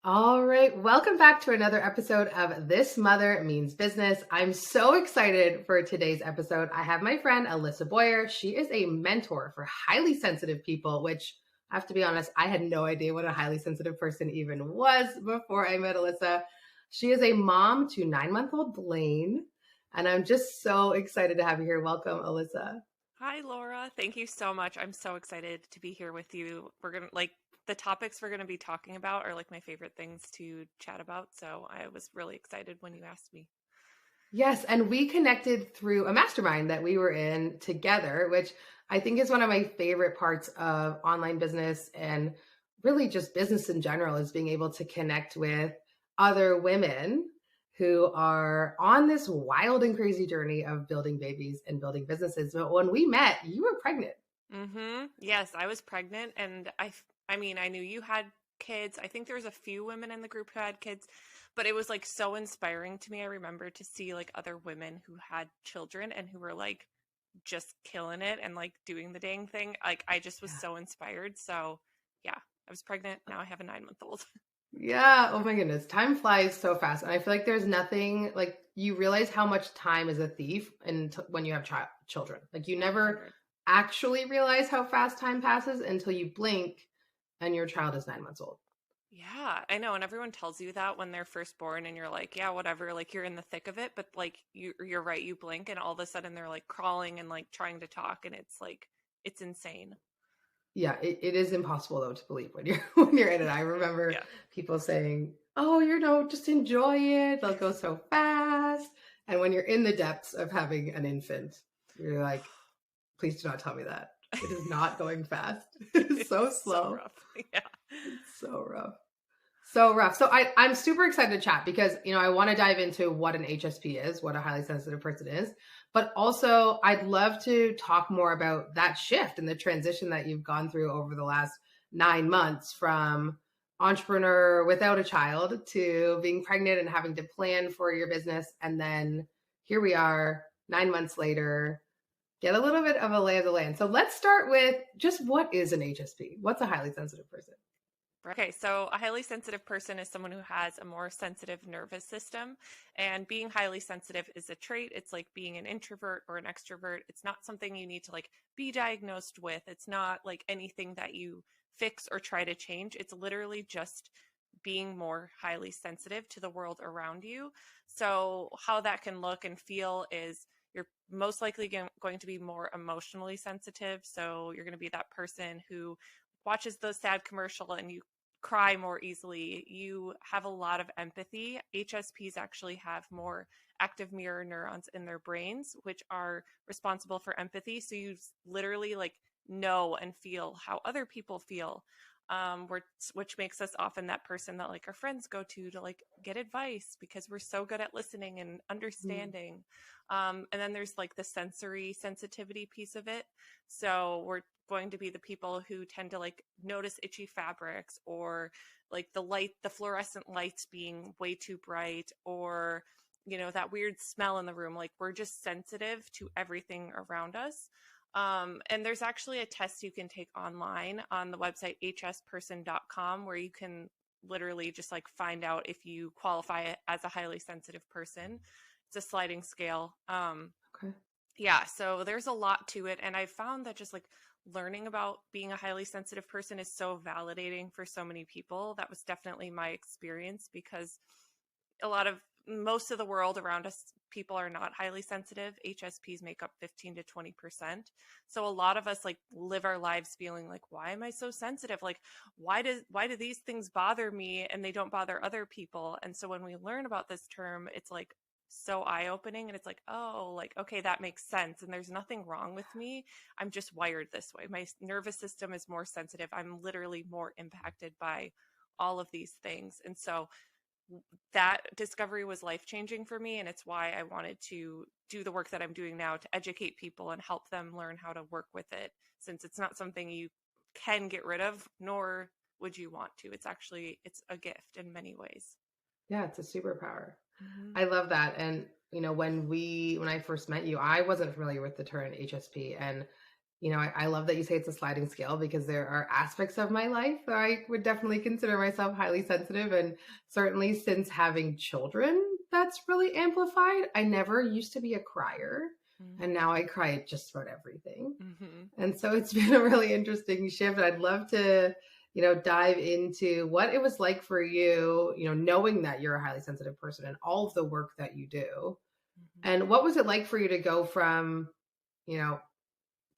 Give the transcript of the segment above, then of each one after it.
All right, welcome back to another episode of This Mother Means Business. I'm so excited for today's episode. I have my friend Alissa Boyer. She is a mentor for highly sensitive people, which I have to be honest, I had no idea what a highly sensitive person even was before I met Alissa. She is a mom to 9-month-old Blaine, and I'm just so excited to have you here. Welcome, Alissa. Hi, Laura. Thank you so much. I'm so excited to be here with you. We're going to the topics we're going to be talking about are like my favorite things to chat about. So I was really excited when you asked me. Yes, and we connected through a mastermind that we were in together, which I think is one of my favorite parts of online business and really just business in general is being able to connect with other women who are on this wild and crazy journey of building babies and building businesses. But when we met, you were pregnant. Yes, I was pregnant and I mean, I knew you had kids. I think there was a few women in the group who had kids, but it was like so inspiring to me. I remember to see like other women who had children and who were like just killing it and like doing the dang thing. Like I just was Yeah. so inspired. So, yeah, I was pregnant. Now I have a 9-month-old. Yeah. Oh my goodness. Time flies so fast. And I feel like there's nothing like you realize how much time is a thief and when you have children. Like you never 100. actually realize how fast time passes until you blink and your child is 9 months old. Yeah, I know. And everyone tells you that when they're first born and you're like, yeah, whatever, like you're in the thick of it, but like you're right, you blink and all of a sudden they're like crawling and like trying to talk and it's like it's insane. Yeah, it is impossible though to believe when you're when you're in it. I remember Yeah. people saying, "Oh, just enjoy it. They'll go so fast." And when you're in the depths of having an infant, you're like, "Please do not tell me that. It is not going fast. It is so It's so slow. rough. Yeah. It's so rough." So rough. So I'm super excited to chat because, I want to dive into what an HSP is, what a highly sensitive person is, but also I'd love to talk more about that shift and the transition that you've gone through over the last 9 months from entrepreneur without a child to being pregnant and having to plan for your business. And then here we are 9 months later, get a little bit of a lay of the land. So let's start with just what is an HSP? What's a highly sensitive person? Okay, so a highly sensitive person is someone who has a more sensitive nervous system. And being highly sensitive is a trait. It's like being an introvert or an extrovert. It's not something you need to like be diagnosed with. It's not like anything that you fix or try to change. It's literally just being more highly sensitive to the world around you. So, how that can look and feel is you're most likely going to be more emotionally sensitive. So, you're going to be that person who watches the sad commercial and you cry more easily. You have a lot of empathy. HSPs actually have more active mirror neurons in their brains, which are responsible for empathy. So you literally like know and feel how other people feel. Which makes us often that person that like our friends go to like get advice because we're so good at listening and Mm. understanding. And then there's like the sensory sensitivity piece of it. So we're going to be the people who tend to like notice itchy fabrics or like the fluorescent lights being way too bright or that weird smell in the room. Like we're just sensitive to everything around us. And there's actually a test you can take online on the website hsperson.com where you can literally just like find out if you qualify as a highly sensitive person. It's a sliding scale. Okay. Yeah, so there's a lot to it. And I found that just like learning about being a highly sensitive person is so validating for so many people. That was definitely my experience because most of the world around us, people are not highly sensitive. HSPs make up 15 to 20%. So a lot of us like live our lives feeling like, why am I so sensitive? Like, why do these things bother me and they don't bother other people? And so when we learn about this term, it's like so eye-opening and it's like, oh, like, okay, that makes sense. And there's nothing wrong with me. I'm just wired this way. My nervous system is more sensitive. I'm literally more impacted by all of these things. And so that discovery was life changing for me. And it's why I wanted to do the work that I'm doing now to educate people and help them learn how to work with it, since it's not something you can get rid of, nor would you want to. It's a gift in many ways. Yeah, it's a superpower. Mm-hmm. I love that. And when I first met you, I wasn't familiar with the term HSP, and I love that you say it's a sliding scale, because there are aspects of my life that I would definitely consider myself highly sensitive. And certainly since having children, that's really amplified. I never used to be a crier, and now I cry at just about everything. And so it's been a really interesting shift. I'd love to, dive into what it was like for you, knowing that you're a highly sensitive person and all of the work that you do. And what was it like for you to go from, you know,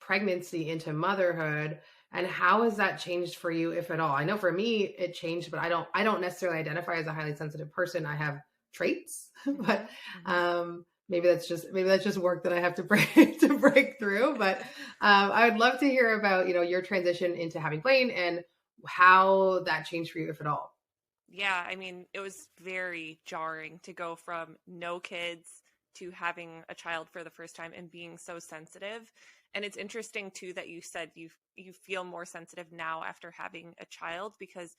pregnancy into motherhood, and how has that changed for you, if at all? I know for me it changed, but I don't necessarily identify as a highly sensitive person. I have traits, but maybe that's just work that I have to break through. But I would love to hear about, your transition into having Blaine and how that changed for you, if at all. Yeah, I mean, it was very jarring to go from no kids to having a child for the first time and being so sensitive. And it's interesting too that you said you feel more sensitive now after having a child, because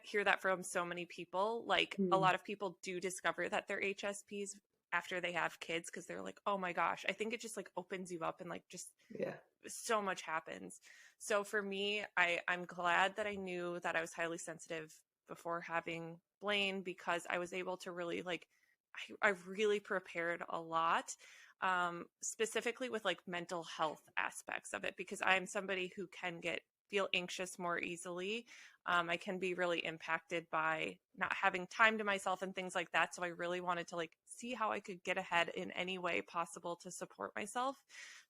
hear that from so many people. Like a Mm. lot of people do discover that they're HSPs after they have kids, because they're like, oh my gosh, I think it just like opens you up and like just Yeah. so much happens. So for me, I'm glad that I knew that I was highly sensitive before having Blaine, because I was able to really like, I really prepared a lot, specifically with like mental health aspects of it, because I'm somebody who can feel anxious more easily. I can be really impacted by not having time to myself and things like that. So I really wanted to like see how I could get ahead in any way possible to support myself.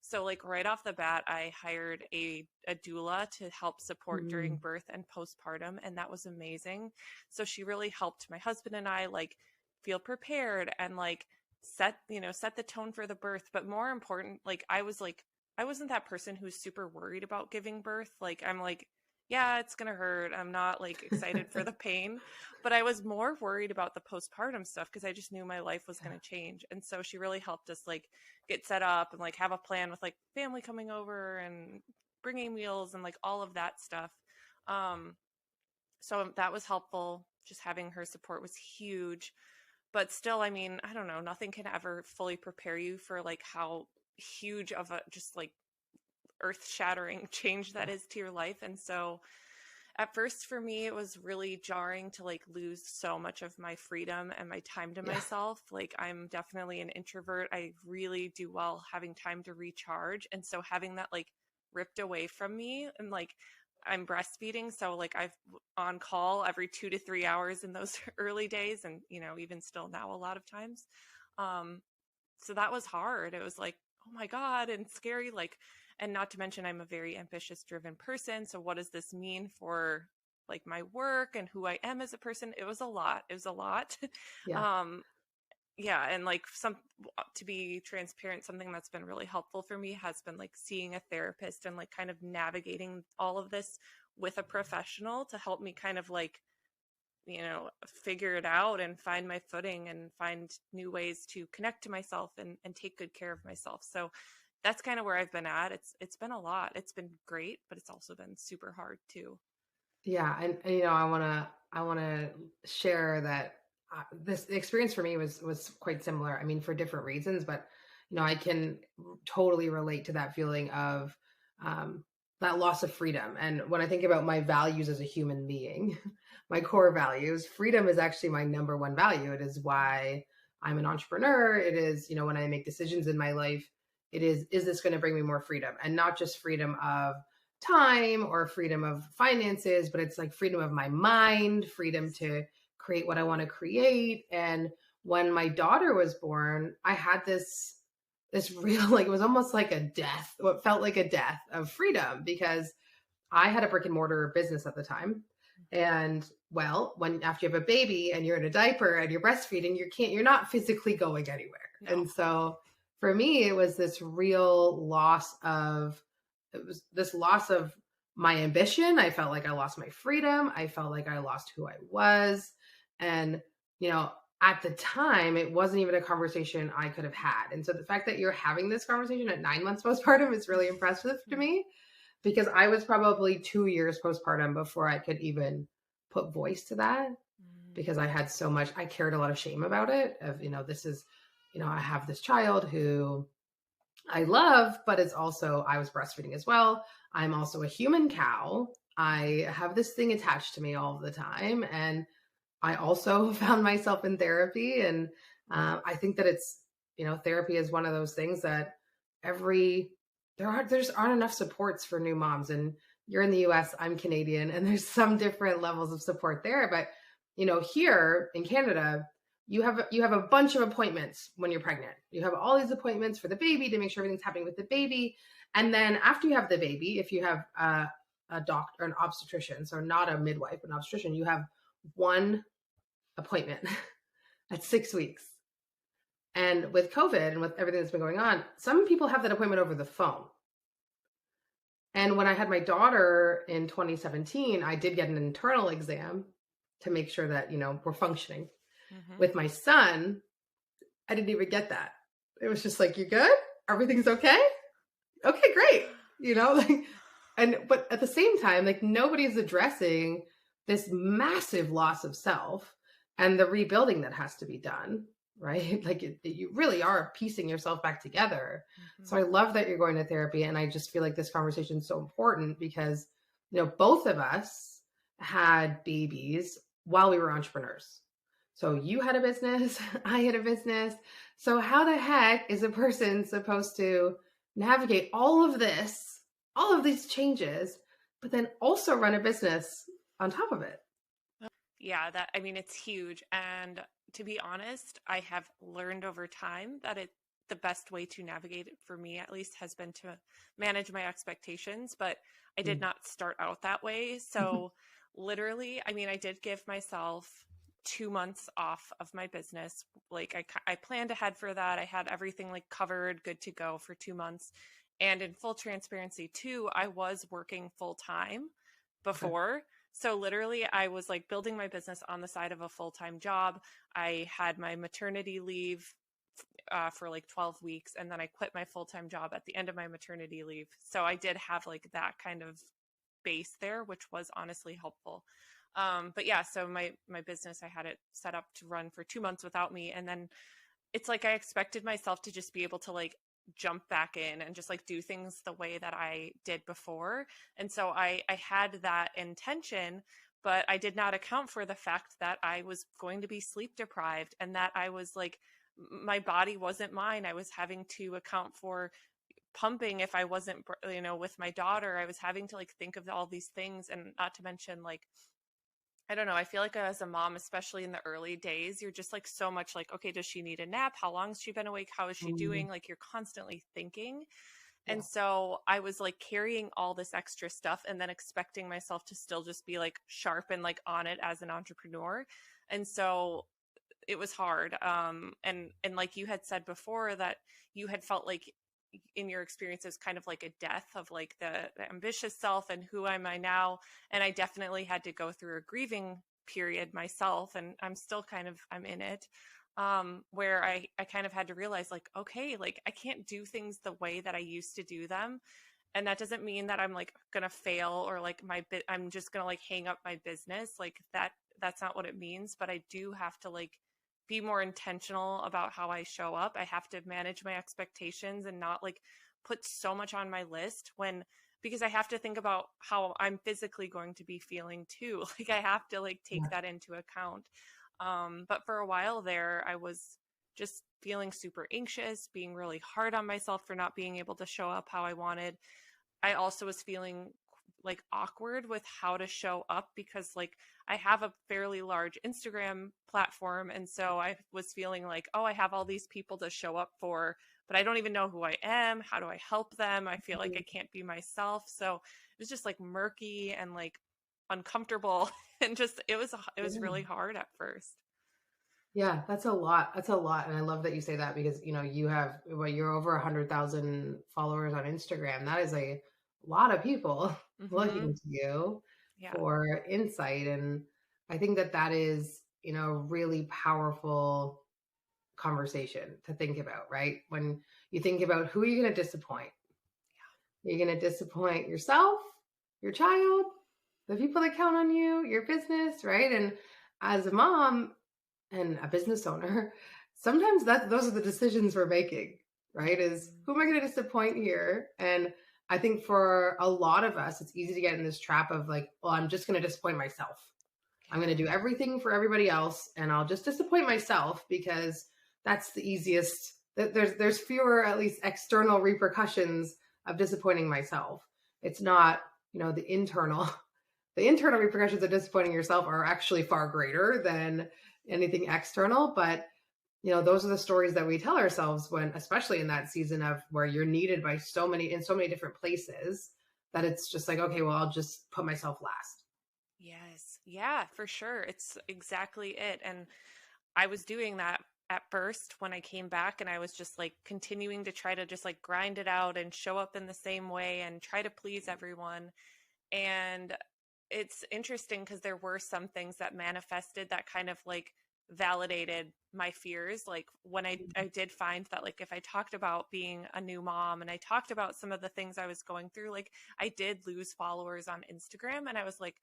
So like right off the bat, I hired a doula to help support during Mm. birth and postpartum. And that was amazing. So she really helped my husband and I like feel prepared and like set the tone for the birth. But more important, like I wasn't that person who's super worried about giving birth. Like I'm like, yeah, it's going to hurt. I'm not like excited for the pain, but I was more worried about the postpartum stuff because I just knew my life was going to change. And so she really helped us like get set up and like have a plan with like family coming over and bringing meals and like all of that stuff. Um, so that was helpful. Just having her support was huge. But still, I mean, I don't know, nothing can ever fully prepare you for like how huge of a just like earth-shattering change that is to your life. And so at first for me it was really jarring to like lose so much of my freedom and my time to Yeah. myself. Like I'm definitely an introvert. I really do well having time to recharge. And so having that like ripped away from me, and like I'm breastfeeding, so like I've on call every 2 to 3 hours in those early days, and even still now a lot of times. um so that was hard. It was like, oh my God, and scary. Like, and not to mention, I'm a very ambitious, driven person. So, what does this mean for like my work and who I am as a person? It was a lot. It was a lot. Yeah. um, yeah. And like, to be transparent, something that's been really helpful for me has been like seeing a therapist and like kind of navigating all of this with a professional to help me kind of like figure it out and find my footing and find new ways to connect to myself and take good care of myself. So that's kind of where I've been at. It's been a lot. It's been great, but it's also been super hard too. Yeah, and I want to share that this experience for me was quite similar. I mean, for different reasons, but I can totally relate to that feeling of um, that loss of freedom. And when I think about my values as a human being, my core values, freedom is actually my number one value. It is why I'm an entrepreneur. It is, when I make decisions in my life, is this going to bring me more freedom, and not just freedom of time or freedom of finances, but it's like freedom of my mind, freedom to create what I want to create. And when my daughter was born, I had this real, like, it was almost like a death, what felt like a death of freedom, because I had a brick and mortar business at the time. And well, when after you have a baby and you're in a diaper and you're breastfeeding, you're not physically going anywhere. No. And so for me, it was this real loss of it was this loss of my ambition. I felt like I lost my freedom. I felt like I lost who I was. And, you know, at the time, it wasn't even a conversation I could have had. And so the fact that you're having this conversation at 9 months postpartum is really impressive to me, because I was probably 2 years postpartum before I could even put voice to that, because I had so much, I carried a lot of shame about it of, this is, I have this child who I love, but it's also, I was breastfeeding as well. I'm also a human cow. I have this thing attached to me all the time. And I also found myself in therapy. And I think that it's, therapy is one of those things that every, there just aren't enough supports for new moms. And you're in the US, I'm Canadian, and there's some different levels of support there. But, here in Canada, you have a bunch of appointments when you're pregnant. You have all these appointments for the baby to make sure everything's happening with the baby. And then after you have the baby, if you have a doctor, an obstetrician, so not a midwife, but an obstetrician, you have one appointment at 6 weeks. And with COVID and with everything that's been going on, some people have that appointment over the phone. And when I had my daughter in 2017, I did get an internal exam to make sure that, we're functioning. Mm-hmm. With my son, I didn't even get that. It was just like, you good? Everything's okay? Okay, great. But at the same time, like, nobody's addressing this massive loss of self and the rebuilding that has to be done, right? Like, you really are piecing yourself back together. Mm-hmm. So I love that you're going to therapy. And I just feel like this conversation is so important because, both of us had babies while we were entrepreneurs. So you had a business, I had a business. So how the heck is a person supposed to navigate all of these changes, but then also run a business on top of it? Yeah, it's huge. And to be honest, I have learned over time that the best way to navigate it, for me at least, has been to manage my expectations, but I did not start out that way. So literally, I did give myself 2 months off of my business. Like, I planned ahead for that. I had everything like covered, good to go for 2 months. And in full transparency too, I was working full time before. Okay. So literally I was like building my business on the side of a full-time job. I had my maternity leave for like 12 weeks. And then I quit my full-time job at the end of my maternity leave. So I did have like that kind of base there, which was honestly helpful. But yeah, so my business, I had it set up to run for 2 months without me. And then it's like I expected myself to just be able to like jump back in and just like do things the way that I did before. And so I had that intention, but I did not account for the fact that I was going to be sleep deprived and that I was like, my body wasn't mine. I was having to account for pumping if I wasn't, with my daughter. I was having to like think of all these things, and not to mention like, I don't know. I feel like as a mom, especially in the early days, you're just like so much like, okay, does she need a nap? How long has she been awake? How is she doing? Like, you're constantly thinking. Yeah. And so I was like carrying all this extra stuff and then expecting myself to still just be like sharp and like on it as an entrepreneur. And so it was hard. And like you had said before, that you had felt like in your experiences kind of like a death of like the ambitious self and who am I now. And I definitely had to go through a grieving period myself, and I'm in it, where I kind of had to realize like, okay, like I can't do things the way that I used to do them. And that doesn't mean that I'm like gonna fail or like I'm just gonna like hang up my business. Like that's not what it means. But I do have to like be more intentional about how I show up. I have to manage my expectations and not like put so much on my list because I have to think about how I'm physically going to be feeling too. Like I have to like take that into account. But for a while there, I was just feeling super anxious, being really hard on myself for not being able to show up how I wanted. I also was feeling like awkward with how to show up because like I have a fairly large Instagram platform. And so I was feeling like, oh, I have all these people to show up for, but I don't even know who I am. How do I help them? I feel like I can't be myself. So it was just like murky and like uncomfortable and just, it was really hard at first. Yeah, that's a lot. That's a lot. And I love that you say that because, you're over 100,000 followers on Instagram. That is a lot of people looking to you for insight. And I think that is, a really powerful conversation to think about, right? When you think about who you're going to disappoint. You're going to disappoint yourself, your child, the people that count on you, your business, right? And as a mom and a business owner, sometimes those are the decisions we're making, right? Is who am I going to disappoint here? And I think for a lot of us, it's easy to get in this trap of like, well, I'm just going to disappoint myself. I'm going to do everything for everybody else, and I'll just disappoint myself because that's the easiest. There's fewer, at least, external repercussions of disappointing myself. It's not, the internal repercussions of disappointing yourself are actually far greater than anything external. But those are the stories that we tell ourselves when, especially in that season of where you're needed by so many different places, that it's just like, okay, well, I'll just put myself last. Yes. Yeah, for sure. It's exactly it. And I was doing that at first when I came back, and I was just like continuing to try to just like grind it out and show up in the same way and try to please everyone. And it's interesting because there were some things that manifested that kind of like validated my fears. Like when I did find that like if I talked about being a new mom and I talked about some of the things I was going through, like I did lose followers on Instagram, and I was like,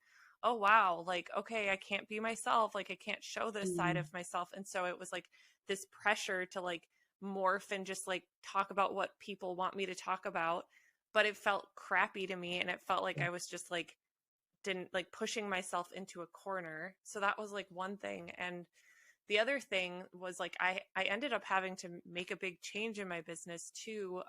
oh wow, like okay, I can't be myself, like I can't show this side of myself. And so it was like this pressure to like morph and just like talk about what people want me to talk about, but it felt crappy to me, and it felt like I was just like didn't like pushing myself into a corner. So that was like one thing. And the other thing was like I ended up having to make a big change in my business too,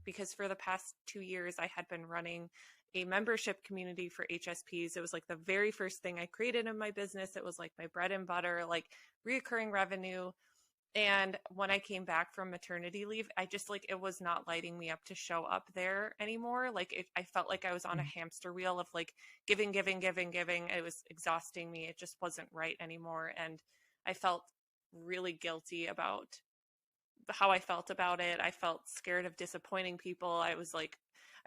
because for the past 2 years I had been running a membership community for HSPs. It was like the very first thing I created in my business. It was like my bread and butter, like reoccurring revenue. And when I came back from maternity leave, I just like, it was not lighting me up to show up there anymore. Like I felt like I was on a hamster wheel of like giving. It was exhausting me. It just wasn't right anymore. And I felt really guilty about how I felt about it. I felt scared of disappointing people. I was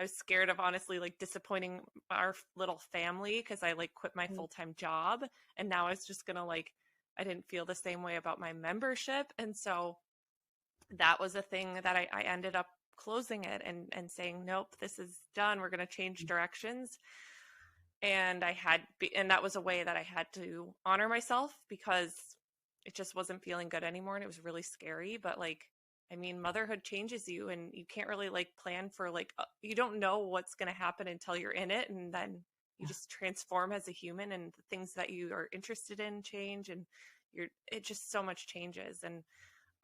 scared of honestly like disappointing our little family because I like quit my full-time job, and now I was just gonna like, I didn't feel the same way about my membership. And so that was a thing that I ended up closing it and saying, nope, this is done. We're going to change directions. And and that was a way that I had to honor myself because it just wasn't feeling good anymore. And it was really scary. But like, I mean, motherhood changes you, and you can't really like plan for like, you don't know what's going to happen until you're in it. And then you just transform as a human, and the things that you are interested in change, and it just so much changes. And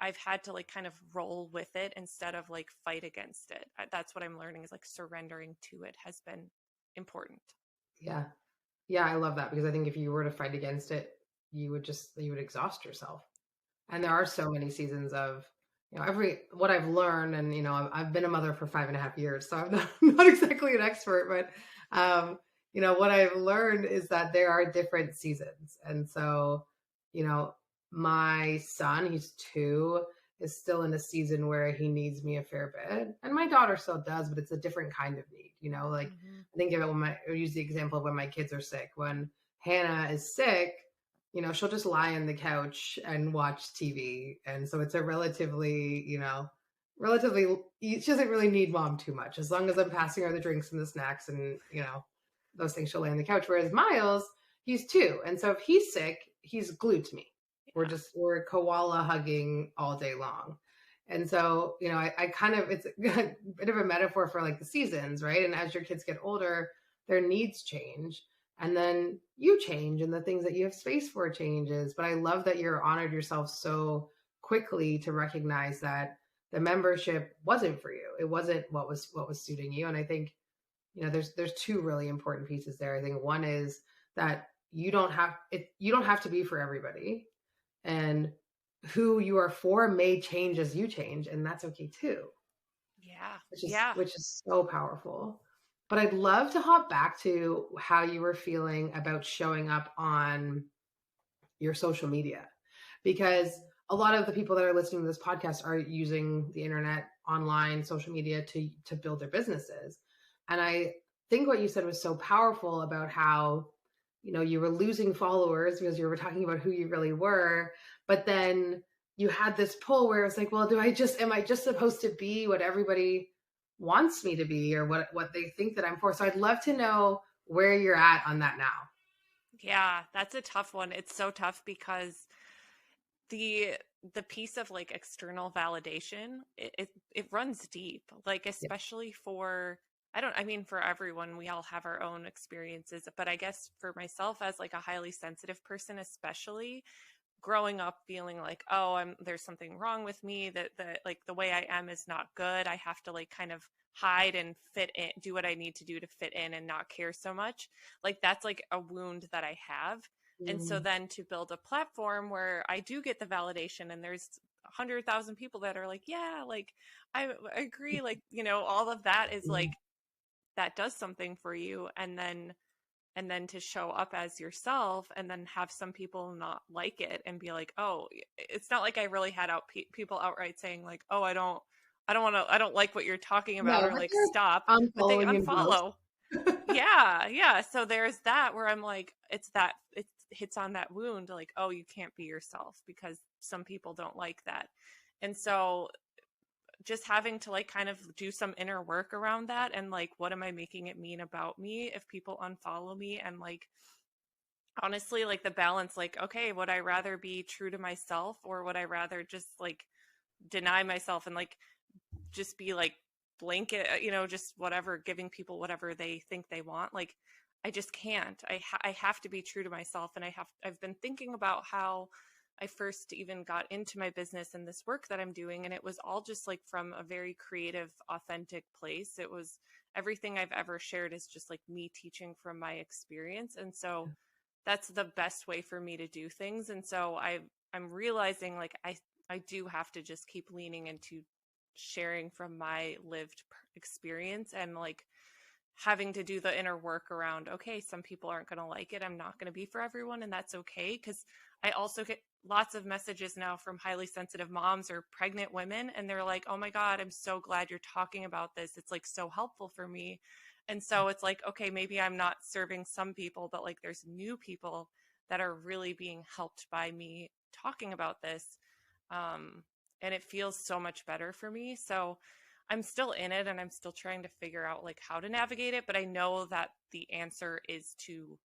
I've had to like kind of roll with it instead of like fight against it. That's what I'm learning, is like surrendering to it has been important. Yeah. Yeah, I love that, because I think if you were to fight against it, you would exhaust yourself. And there are so many seasons of, what I've learned, and, I've been a mother for 5.5 years, so I'm not exactly an expert, but, what I've learned is that there are different seasons. And so, my son, he's 2, is still in a season where he needs me a fair bit. And my daughter still does, but it's a different kind of need, like I think of it I use the example of when my kids are sick. When Hannah is sick, she'll just lie on the couch and watch TV. And so it's a relatively, she doesn't really need mom too much. As long as I'm passing her the drinks and the snacks and, those things, she'll lay on the couch. Whereas Miles, he's 2. And so if he's sick, he's glued to me. Yeah. We're koala hugging all day long. And so, I kind of, it's a bit of a metaphor for like the seasons, right? And as your kids get older, their needs change. And then you change, and the things that you have space for changes. But I love that you're honored yourself so quickly to recognize that the membership wasn't for you. It wasn't what was suiting you. And I think, there's 2 really important pieces there. I think one is that you don't have to be for everybody, and who you are for may change as you change, and that's okay too. Yeah. Which is so powerful. But I'd love to hop back to how you were feeling about showing up on your social media, because a lot of the people that are listening to this podcast are using the internet, online, social media to build their businesses. And I think what you said was so powerful about how, you were losing followers because you were talking about who you really were, but then you had this pull where it's like, well, am I just supposed to be what everybody wants me to be, or what they think that I'm for? So I'd love to know where you're at on that now. Yeah, that's a tough one. It's so tough because the piece of like external validation, it runs deep, like Yeah. especially for, I mean for everyone, we all have our own experiences, but I guess for myself as like a highly sensitive person, especially growing up feeling like, oh, there's something wrong with me, that like the way I am is not good, I have to like kind of hide and fit in, do what I need to do to fit in and not care so much, like that's like a wound that I have. And so Mm, then to build a platform where I do get the validation and there's 100,000 people that are like, yeah, like I agree, like, all of that is mm, like, that does something for you. And then to show up as yourself and then have some people not like it and be like, oh, it's not like I really had people outright saying like, oh, I don't like what you're talking about, no, or but like they're stop, but they unfollowing you most. unfollow. Yeah, yeah. So there's that where I'm like, it hits on that wound, like, oh, you can't be yourself because some people don't like that. And so just having to like kind of do some inner work around that, and like, what am I making it mean about me if people unfollow me? And like, honestly, like the balance, like, okay, would I rather be true to myself, or would I rather just like deny myself and like just be like blanket, just whatever, giving people whatever they think they want? Like, I just can't. I have to be true to myself. And I've been thinking about how I first even got into my business and this work that I'm doing, and it was all just like from a very creative, authentic place. It was everything I've ever shared is just like me teaching from my experience. And so that's the best way for me to do things. And so I'm realizing like I do have to just keep leaning into sharing from my lived experience, and like having to do the inner work around, okay, some people aren't going to like it, I'm not going to be for everyone, and that's okay. Because I also get lots of messages now from highly sensitive moms or pregnant women, and they're like, oh my god, I'm so glad you're talking about this, it's like so helpful for me. And so it's like, okay, maybe I'm not serving some people, but like there's new people that are really being helped by me talking about this. um, and it feels so much better for me. So I'm still in it, and I'm still trying to figure out like how to navigate it, but I know that the answer is to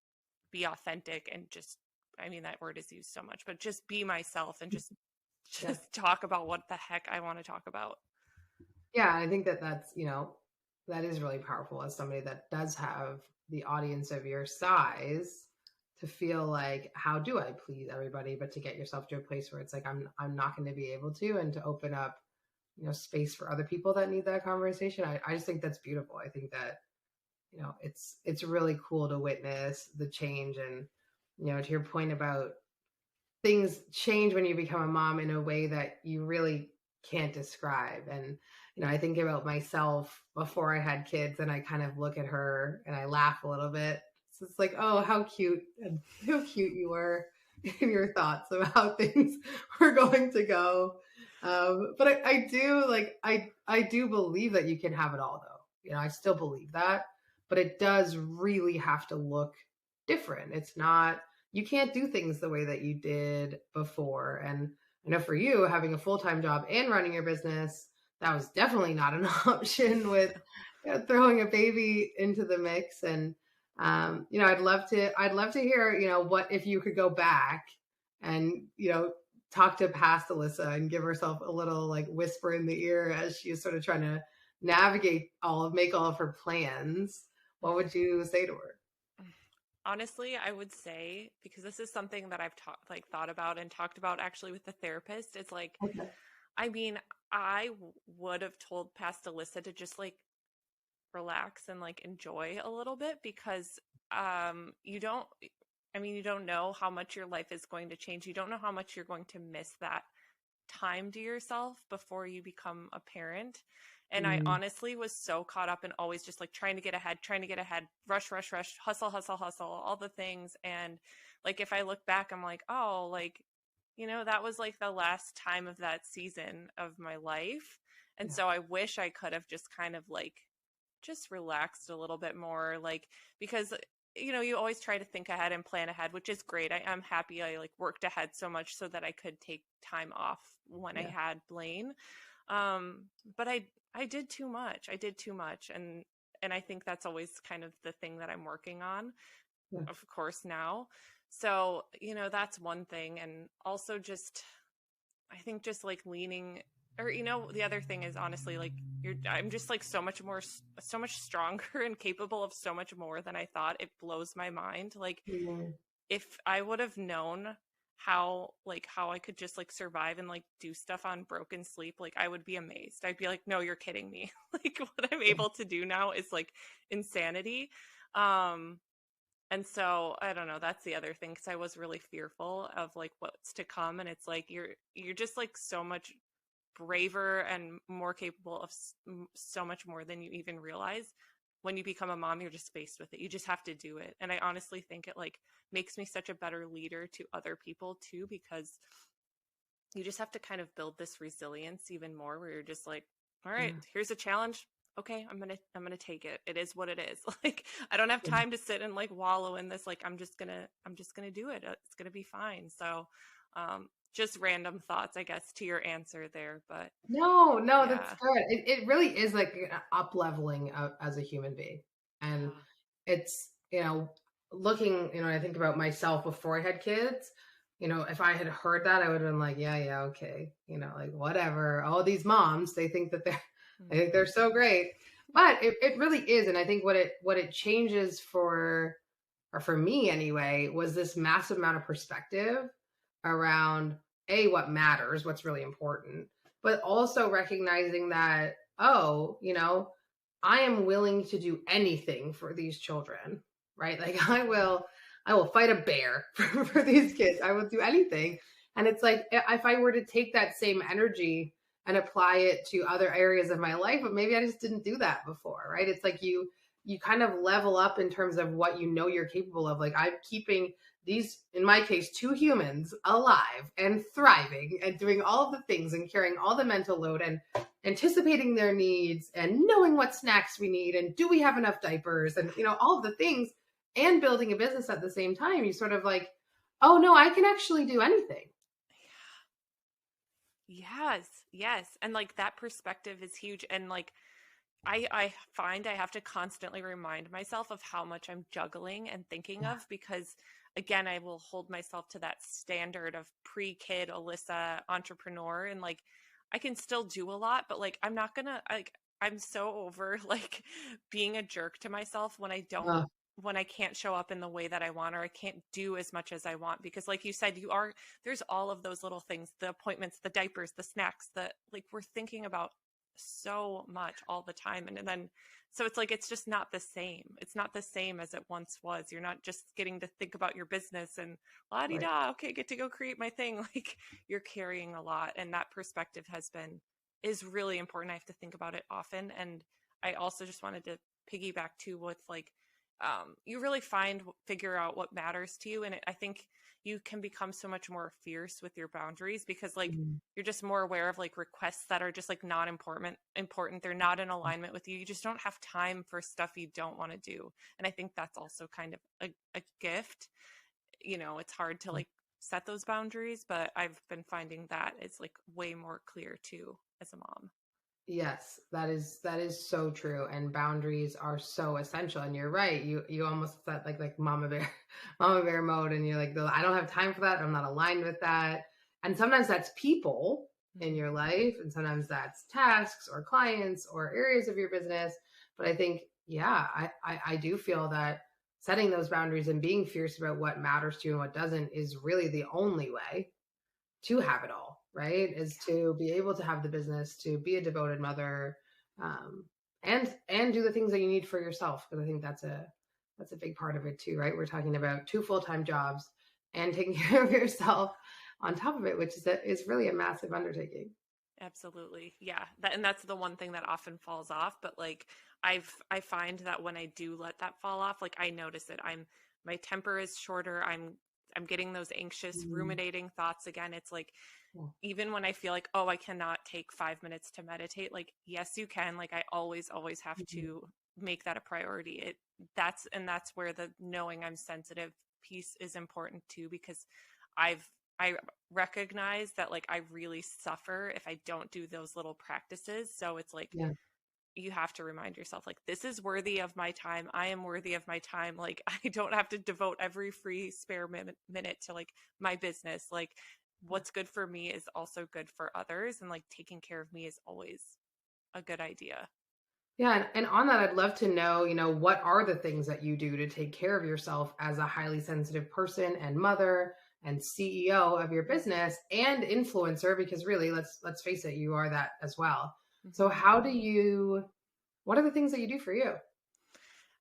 be authentic and just, I mean that word is used so much, but just be myself and just Yeah. just talk about what the heck I want to talk about. Yeah, I think that that's, that is really powerful as somebody that does have the audience of your size, to feel like, how do I please everybody, but to get yourself to a place where it's like, I'm not going to be able to, and to open up, space for other people that need that conversation. I just think that's beautiful. I think that, it's really cool to witness the change. And, to your point about things change when you become a mom in a way that you really can't describe. And, I think about myself before I had kids, and I kind of look at her and I laugh a little bit. So it's like, oh, how cute, and how cute you were in your thoughts of how things were going to go. But I do like, I do believe that you can have it all though. I still believe that, but it does really have to look different. It's not, you can't do things the way that you did before. And I know for you, having a full-time job and running your business, that was definitely not an option with, throwing a baby into the mix. And I'd love to hear, what if you could go back and, talk to past Alissa and give herself a little like whisper in the ear as she's sort of trying to make all of her plans. What would you say to her? Honestly, I would say, because this is something that I've thought about and talked about actually with the therapist, it's like, Okay. I mean, I would have told past Alyssa to just like relax and like enjoy a little bit, because you don't, I mean, you don't know how much your life is going to change. You don't know how much you're going to miss that time to yourself before you become a parent. And I Mm, honestly was so caught up in always just like trying to get ahead, rush, rush, rush, hustle, hustle, hustle, all the things. And like, if I look back, I'm like, oh, like, that was like the last time of that season of my life. And yeah. so I wish I could have just kind of like just relaxed a little bit more, like, because you always try to think ahead and plan ahead, which is great. I'm happy I like worked ahead so much so that I could take time off when I Yeah. had Blaine. But I did too much. I did too much. And I think that's always kind of the thing that I'm working on, Yeah. of course, now. So, that's one thing. And also just I think just like leaning, or, the other thing is honestly, like I'm just like so much stronger and capable of so much more than I thought. It blows my mind. Like Mm. if I would have known how I could just like survive and like do stuff on broken sleep, like I would be amazed. I'd be like, no, you're kidding me. Like what I'm able to do now is like insanity. Um, and so I don't know, that's the other thing, because I was really fearful of like what's to come. And it's like you're just like so much braver and more capable of so much more than you even realize. When you become a mom, you're just faced with it. You just have to do it. And I honestly think it like makes me such a better leader to other people too, because you just have to kind of build this resilience even more, where you're just like, all right, Yeah. here's a challenge. Okay, I'm gonna take it. It is what it is. Like I don't have time to sit and like wallow in this. Like I'm just gonna do it. It's gonna be fine. So just random thoughts, I guess, to your answer there. But No, that's yeah. good. It really is like an up leveling as a human being. And Yeah. it's, looking, I think about myself before I had kids, if I had heard that, I would have been like, yeah, yeah, okay. Like whatever. All these moms, they think that I think they're so great. But it really is. And I think what it changes or for me anyway, was this massive amount of perspective around what matters, what's really important, but also recognizing that, oh, I am willing to do anything for these children, right? Like I will fight a bear for these kids. I will do anything. And it's like, if I were to take that same energy and apply it to other areas of my life, but maybe I just didn't do that before, right? It's like you kind of level up in terms of what you're capable of. Like I'm keeping these, in my case, two humans alive and thriving and doing all of the things and carrying all the mental load and anticipating their needs and knowing what snacks we need and do we have enough diapers and all of the things, and building a business at the same time. You sort of like, oh no, I can actually do anything. Yes, yes. And like that perspective is huge. And like I find I have to constantly remind myself of how much I'm juggling and thinking Yeah. of, because again, I will hold myself to that standard of pre-kid Alissa entrepreneur, and like I can still do a lot, but like I'm not gonna like I'm so over like being a jerk to myself Uh, when I can't show up in the way that I want, or I can't do as much as I want, because like you said, there's all of those little things, the appointments, the diapers, the snacks, that like we're thinking about so much all the time. And then so it's like it's just not the same. It's not the same as it once was. You're not just getting to think about your business and la di right. da, okay, get to go create my thing. Like you're carrying a lot, and that perspective is really important. I have to think about it often. And I also just wanted to piggyback too with like you really figure out what matters to you. And I think you can become so much more fierce with your boundaries, because like Mhm. you're just more aware of like requests that are just like not important. They're not in alignment with you. You just don't have time for stuff you don't want to do. And I think that's also kind of a gift. It's hard to like set those boundaries, but I've been finding that it's like way more clear too as a mom. Yes, that is so true. And boundaries are so essential. And you're right. You almost said like mama bear, mama bear mode, and you're like, I don't have time for that. I'm not aligned with that. And sometimes that's people in your life, and sometimes that's tasks or clients or areas of your business. But I think, yeah, I do feel that setting those boundaries and being fierce about what matters to you and what doesn't is really the only way to have it all, right? Is to be able to have the business, to be a devoted mother, and do the things that you need for yourself. Because I think that's a big part of it too, right? We're talking about two full-time jobs and taking care of yourself on top of it, which is really a massive undertaking. Absolutely. Yeah. And that's the one thing that often falls off. But like I find that when I do let that fall off, like I notice it. My temper is shorter. I'm getting those anxious, Mm, ruminating thoughts again. It's like yeah. even when I feel like, oh, I cannot take 5 minutes to meditate, like, yes, you can. Like I always have Mhm. to make that a priority. That's where the knowing I'm sensitive piece is important too, because I recognize that like I really suffer if I don't do those little practices. So it's like Yeah. you have to remind yourself like this is worthy of my time. I am worthy of my time. Like I don't have to devote every free spare minute to like my business. Like what's good for me is also good for others. And like taking care of me is always a good idea. Yeah, and on that, I'd love to know, what are the things that you do to take care of yourself as a highly sensitive person and mother and CEO of your business and influencer? Because really, let's face it, you are that as well. So, what are the things that you do for you?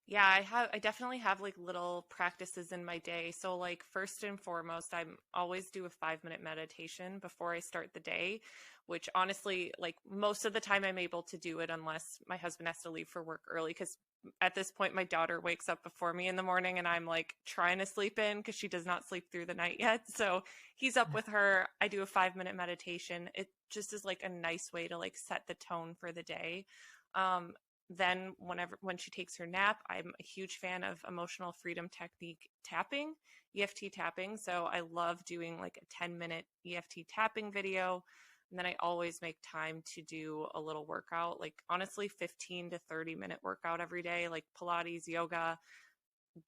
Yeah, I definitely have like little practices in my day. So like first and foremost, I'm always do a 5-minute meditation before I start the day, which honestly, like most of the time I'm able to do it unless my husband has to leave for work early, because at this point my daughter wakes up before me in the morning and I'm like trying to sleep in because she does not sleep through the night yet. So he's up with her. I do a 5-minute meditation. It just is like a nice way to like set the tone for the day. Um, then when she takes her nap, I'm a huge fan of emotional freedom technique tapping, EFT tapping. So I love doing like a 10-minute EFT tapping video. And then I always make time to do a little workout, like honestly 15 to 30-minute workout every day, like Pilates, yoga.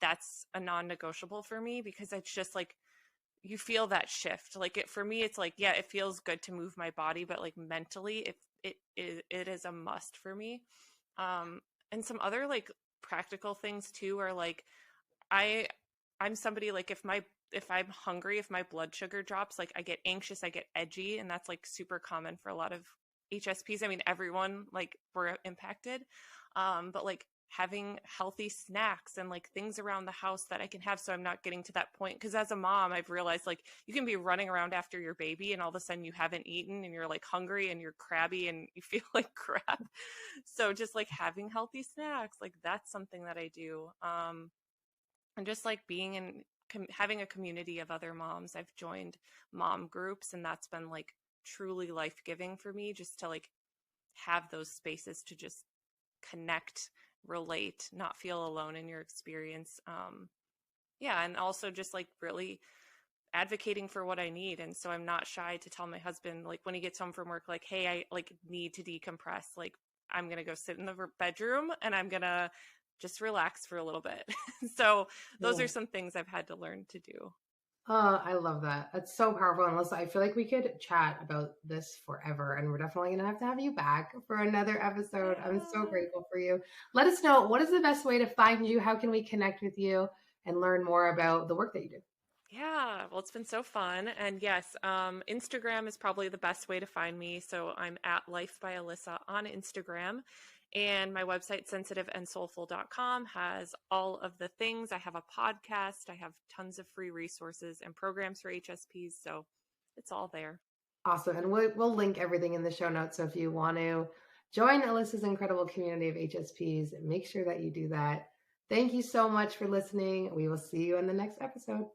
That's a non-negotiable for me because it's just like you feel that shift. Like it for me, it's like, yeah, it feels good to move my body, but like mentally, it is a must for me. And some other like practical things too are like I I'm somebody like if I'm hungry, if my blood sugar drops, like I get anxious, I get edgy, and that's like super common for a lot of HSPs. I mean, everyone like we're impacted. But like having healthy snacks and like things around the house that I can have so I'm not getting to that point. Because as a mom, I've realized like you can be running around after your baby and all of a sudden you haven't eaten and you're like hungry and you're crabby and you feel like crap. So just like having healthy snacks, like that's something that I do. And just like being in having a community of other moms. I've joined mom groups and that's been like truly life-giving for me, just to like have those spaces to just connect, relate, not feel alone in your experience. Yeah, and also just like really advocating for what I need. And so I'm not shy to tell my husband, like when he gets home from work, like, hey, I like need to decompress. Like I'm going to go sit in the bedroom and I'm going to just relax for a little bit. So those Yeah. are some things I've had to learn to do. Oh, I love that. That's so powerful. And Alyssa, I feel like we could chat about this forever, and we're definitely going to have you back for another episode. I'm so Yeah. grateful for you. Let us know, what is the best way to find you? How can we connect with you and learn more about the work that you do? Yeah, well, it's been so fun. And yes, Instagram is probably the best way to find me. So I'm at Life by Alissa on Instagram. And my website, sensitiveandsoulful.com, has all of the things. I have a podcast. I have tons of free resources and programs for HSPs. So it's all there. Awesome. And we'll link everything in the show notes. So if you want to join Alyssa's incredible community of HSPs, make sure that you do that. Thank you so much for listening. We will see you in the next episode.